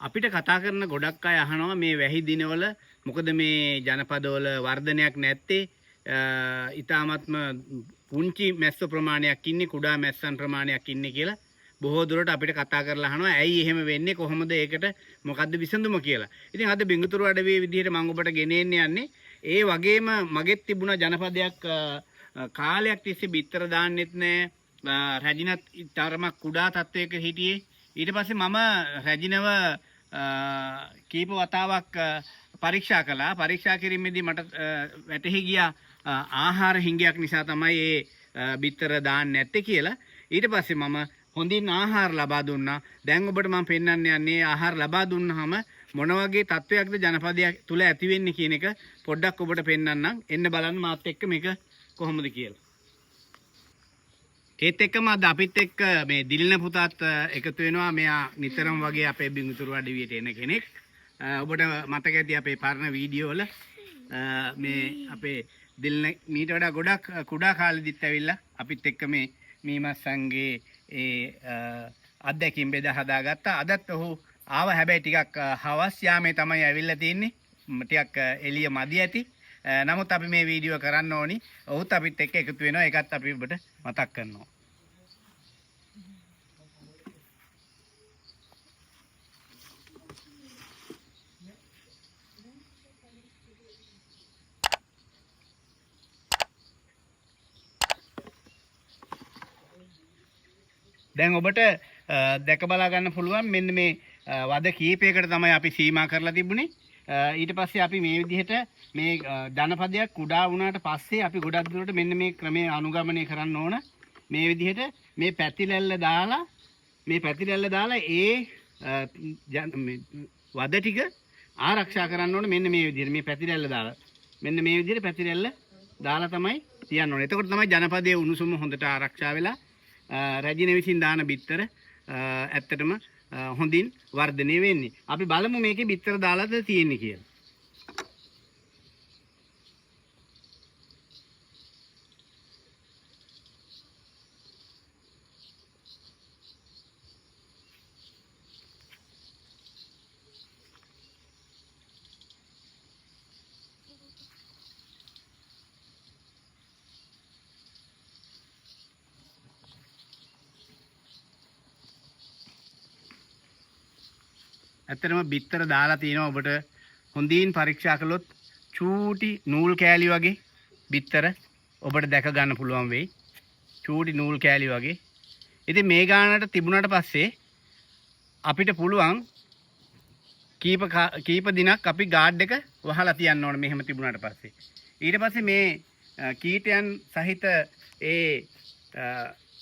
අපිට කතා කරන ගොඩක් අය අහනවා මේ වැහි දිනවල මොකද මේ ජනපදවල වර්ධනයක් නැත්තේ ඊටාත්ම පුංචි මැස්ස ප්‍රමාණයක් ඉන්නේ කුඩා මැස්සන් ප්‍රමාණයක් ඉන්නේ කියලා බොහෝ දුරට අපිට කතා කරලා අහනවා ඇයි එහෙම වෙන්නේ කොහොමද ඒකට මොකද්ද විසඳුම කියලා. ඉතින් අද බිඟුතුරු අඩවියේ විදිහට මම ඔබට ගෙනෙන්න යන්නේ ඒ වගේම මගෙත් තිබුණා ජනපදයක් කාලයක් තිස්සේ බිත්තර දාන්නෙත් නෑ රැජිනත් තරමක් කුඩා තත්වයක හිටියේ. ඊට පස්සේ මම රැජිනව කීප වතාවක් පරීක්ෂා කළා. පරීක්ෂා කිරීමේදී මට වැටහි ගියා ආහාර හිඟයක් නිසා තමයි මේ බිත්තර දාන්නේ නැත්තේ කියලා. ඊට පස්සේ මම හොඳින් ආහාර ලබා දුන්නා. දැන් ඔබට මම පෙන්වන්න යන්නේ ආහාර ලබා දුන්නාම මොන වගේ තත්වයක්ද ජනපදයක් තුල ඇති වෙන්නේ කියන එක පොඩ්ඩක් ඔබට පෙන්වන්නම්. එන්න බලන්න මාත් එක්ක මේක කොහොමද කියලා. ඒත් එක්කම අද අපිත් එක්ක මේ දිලින පුතාත් එකතු වෙනවා. මෙයා නිතරම වගේ අපේ බිඟුතුරු අඩවියට එන කෙනෙක්. ඔබට මතක ඇති අපේ පරණ වීඩියෝ වල මේ අපේ දිලින මීට වඩා ගොඩක් කුඩා කාලෙදිත් ඇවිල්ලා අපිත් එක්ක මේ මීමස්සන්ගේ ඒ අත්දැකීම් බෙදා හදාගත්තා. අදත් ඔහු ආව හැබැයි ටිකක් හවස් යාමේ තමයි ඇවිල්ලා තින්නේ. ටිකක් එළිය මදි ඇති. නමුත් අපි මේ වීඩියෝ කරන්න ඕනි. ඔහුත් අපිත් එක්ක එකතු වෙනවා. ඒකත් අපි ඔබට මතක් කරනවා. දැන් ඔබට දැක බලා ගන්න පුළුවන් මෙන්න මේ වද කීපයකට තමයි අපි සීමා කරලා තිබුණේ. ඊට පස්සේ අපි මේ විදිහට මේ ජනපදයක් කුඩා වුණාට පස්සේ අපි ගොඩක් දුරට මෙන්න මේ ක්‍රමය අනුගමනය කරන්න ඕන. මේ විදිහට මේ පැතිරැල්ල දාලා ඒ වද ටික ආරක්ෂා කරන්න ඕන. මෙන්න මේ විදිහට මේ පැතිරැල්ල දාලා මෙන්න මේ විදිහට පැතිරැල්ල දාලා තමයි තියන්න ඕනේ. එතකොට තමයි ජනපදයේ උණුසුම හොඳට ආරක්ෂා වෙලා රැජින විසින් දාන බිත්තර ඇත්තටම හොඳින් වර්ධනය වෙන්නේ. අපි බලමු මේකේ බිත්තර දාලාද තියෙන්නේ කියලා. ඇත්තටම බිත්තර දාලා තිනවා. ඔබට හොඳින් පරීක්ෂා කළොත් චූටි නූල් කෑලි වගේ බිත්තර ඔබට දැක ගන්න පුළුවන් වෙයි. චූටි නූල් කෑලි වගේ. ඉතින් මේ ගානට තිබුණාට පස්සේ අපිට පුළුවන් කීප දිනක් අපි ගාඩ් එක වහලා තියන්න ඕනේ මෙහෙම තිබුණාට පස්සේ. ඊට පස්සේ මේ කීටයන් සහිත ඒ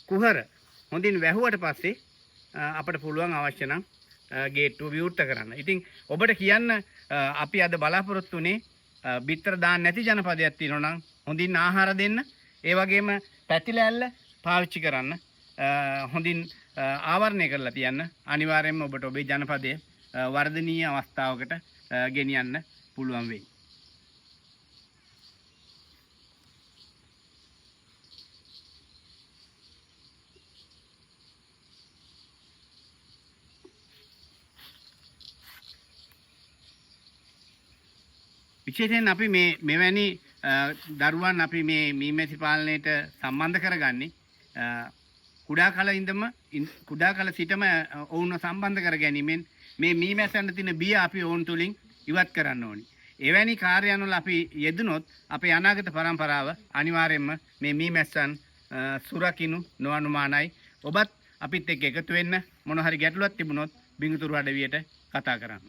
කුහර හොඳින් වැහුවට පස්සේ අපිට පුළුවන් අවශ්‍ය නම් ගේට්ටුව විවෘත කරන්න. ඉතින් ඔබට කියන්න අපි අද බලාපොරොත්තු වෙන්නේ බිත්තර දාන්න නැති ජනපදයක් තියෙනවා නම් හොඳින් ආහාර දෙන්න. ඒ වගේම පැතිලැල්ල පාවිච්චි කරන්න. හොඳින් ආවරණය කරලා තියන්න. අනිවාර්යයෙන්ම ඔබට ඔබේ ජනපදයේ වර්ධනීය අවස්ථාවකට ගෙනියන්න පුළුවන් වෙයි. විශේෂයෙන් අපි මෙවැනි දරුවන් අපි මේ මීමැසි පාලනයට සම්බන්ධ කරගන්නේ කුඩා කල සිටම ඔවුන්ව සම්බන්ධ කර ගැනීමෙන් මේ මීමැස්සන්ට තියෙන බිය අපි ඔවුන් තුලින් ඉවත් කරන්න ඕනි. එවැනි කාර්යයන් වල අපි යෙදුනොත් අපේ අනාගත පරම්පරාව අනිවාර්යයෙන්ම මේ මීමැස්සන් සුරකින්නු නොඅනුමානයි. ඔබත් අපිත් එක්ක එකතු වෙන්න මොන හරි ගැටලුවක් තිබුණොත් බිඟුතුරු අඩවියට කතා කරන්න.